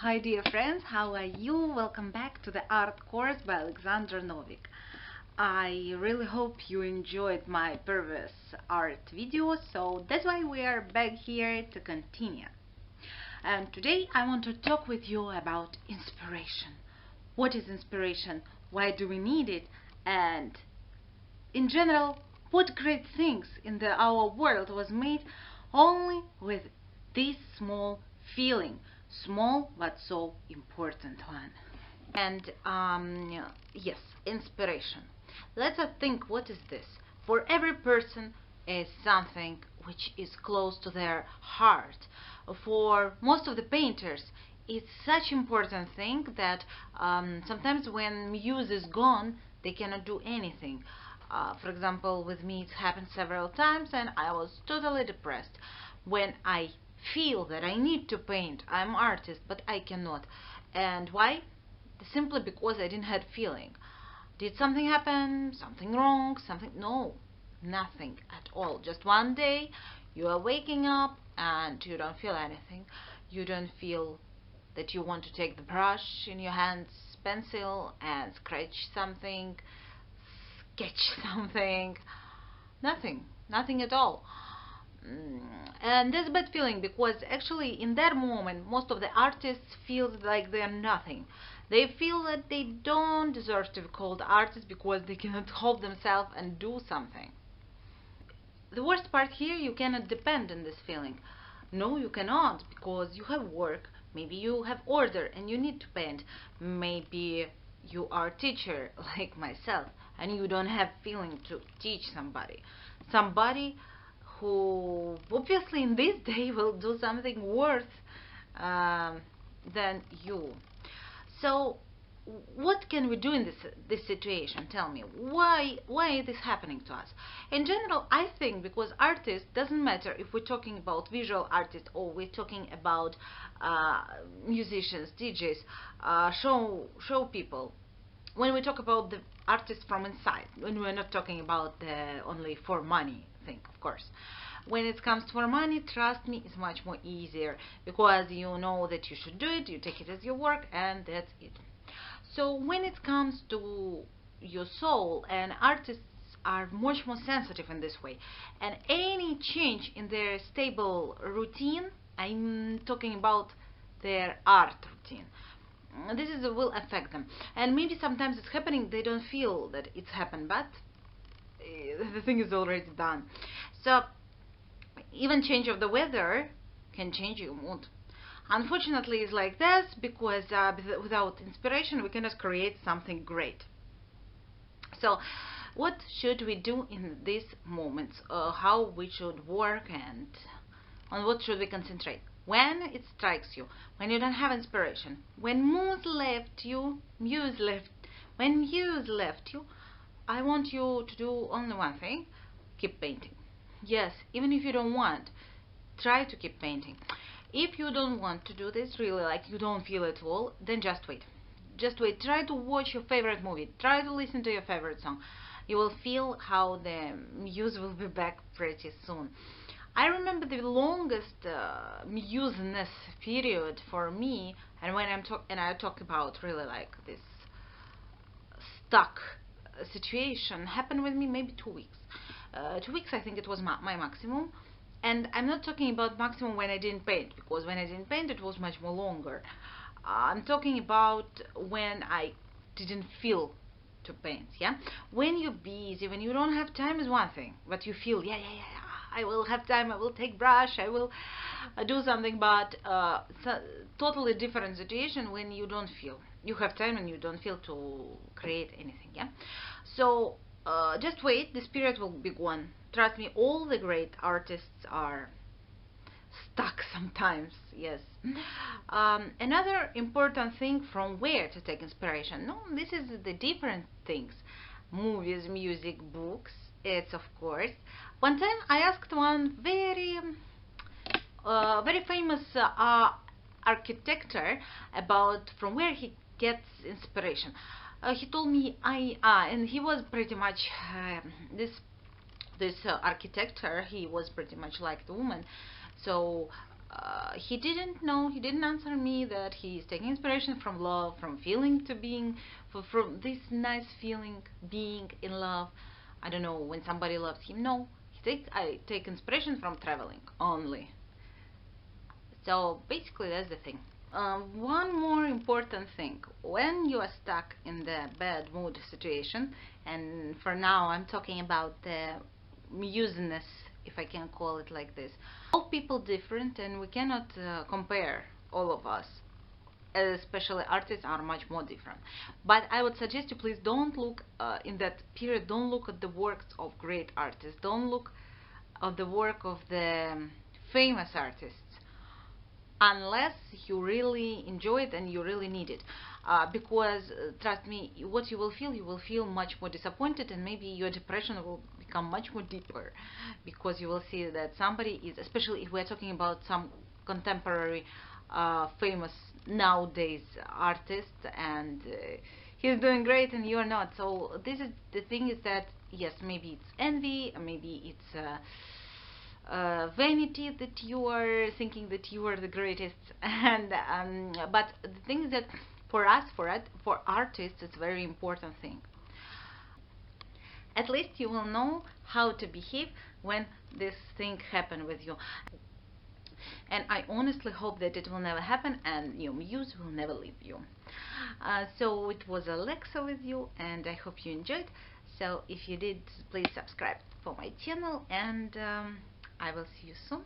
Hi dear friends, how are you? Welcome back to the art course by Alexander Novik. I really hope you enjoyed my previous art video, so that's why we are back here to continue. And today I want to talk with you about inspiration. What is inspiration? Why do we need it? And in general, what great things in our world was made only with this small feeling, small but so important one. And yes, inspiration. Let's think, what is this? For every person is something which is close to their heart. For most of the painters, it's such important thing that sometimes when muse is gone, they cannot do anything. For example, with me it happened several times and I was totally depressed when I feel that I need to paint. I'm artist, but I cannot. And why? Simply because I didn't have feeling. Did something happen? Something wrong? Something? No, nothing at all. Just one day you are waking up and you don't feel anything. You don't feel that you want to take the brush in your hands, pencil, and scratch something, sketch something. Nothing at all. And that's a bad feeling, because actually in that moment most of the artists feel like they're nothing. They feel that they don't deserve to be called artists because they cannot hold themselves and do something. The worst part here, you cannot depend on this feeling. No, you cannot, because you have work. Maybe you have order and you need to paint. Maybe you are a teacher like myself and you don't have feeling to teach somebody who obviously in this day will do something worse than you. So what can we do in this situation? Tell me, why is this happening to us? In general, I think because artists, doesn't matter if we're talking about visual artists or we're talking about musicians, DJs, show people. When we talk about the artists from inside, when we're not talking about the only for money thing, of course. When it comes for money, trust me, it's much more easier, because you know that you should do it, you take it as your work, and that's it. So when it comes to your soul, and artists are much more sensitive in this way, and any change in their stable routine, I'm talking about their art routine, this will affect them. And maybe sometimes it's happening, they don't feel that it's happened, but the thing is already done. So even change of the weather can change your mood. Unfortunately, it's like this, because without inspiration we cannot create something great. So what should we do in these moments? How we should work, and on what should we concentrate? When it strikes you, when you don't have inspiration, when muse left you, I want you to do only one thing: keep painting. Yes, even if you don't want, try to keep painting. If you don't want to do this, really, like you don't feel at all, then just wait. Just wait. Try to watch your favorite movie. Try to listen to your favorite song. You will feel how the muse will be back pretty soon. I remember the longest museness period for me, and when I talk about really like this stuck situation, happened with me maybe 2 weeks. 2 weeks, I think it was my maximum. And I'm not talking about maximum when I didn't paint, because when I didn't paint it was much more longer. I'm talking about when I didn't feel to paint. Yeah, when you're busy, when you don't have time is one thing, but you feel, yeah, I will have time, I will take brush, I will do something. But totally different situation when you don't feel. You have time and you don't feel to create anything. Yeah, so just wait, this period will be gone. Trust me, all the great artists are stuck sometimes. Yes. Another important thing, from where to take inspiration. No, this is the different things: movies, music, books. It's of course. One time I asked one very famous architect about from where he gets inspiration. He told me and he was pretty much this architect. He was pretty much like the woman. So he didn't know, he didn't answer me that he's taking inspiration from love, from feeling to being, from this nice feeling, being in love. I don't know, when somebody loves him. No, I take inspiration from traveling only. So basically that's the thing. One more important thing, when you are stuck in the bad mood situation, and for now I'm talking about the museness, if I can call it like this. All people different, and we cannot compare all of us. Especially artists are much more different. But I would suggest you please don't look in that period. Don't look at the works of great artists. Don't look at the work of the famous artists unless you really enjoy it and you really need it. Because trust me, what you will feel much more disappointed, and maybe your depression will become much more deeper, because you will see that somebody is, especially if we're talking about some contemporary famous nowadays artist, and he's doing great and you're not. So this is the thing, is that yes, maybe it's envy, maybe it's vanity, that you are thinking that you are the greatest. And but the thing is that for us, for artists, it's a very important thing. At least you will know how to behave when this thing happen with you. And I honestly hope that it will never happen and your muse will never leave you. So it was Alexa with you, and I hope you enjoyed. So if you did, please subscribe for my channel, and I will see you soon.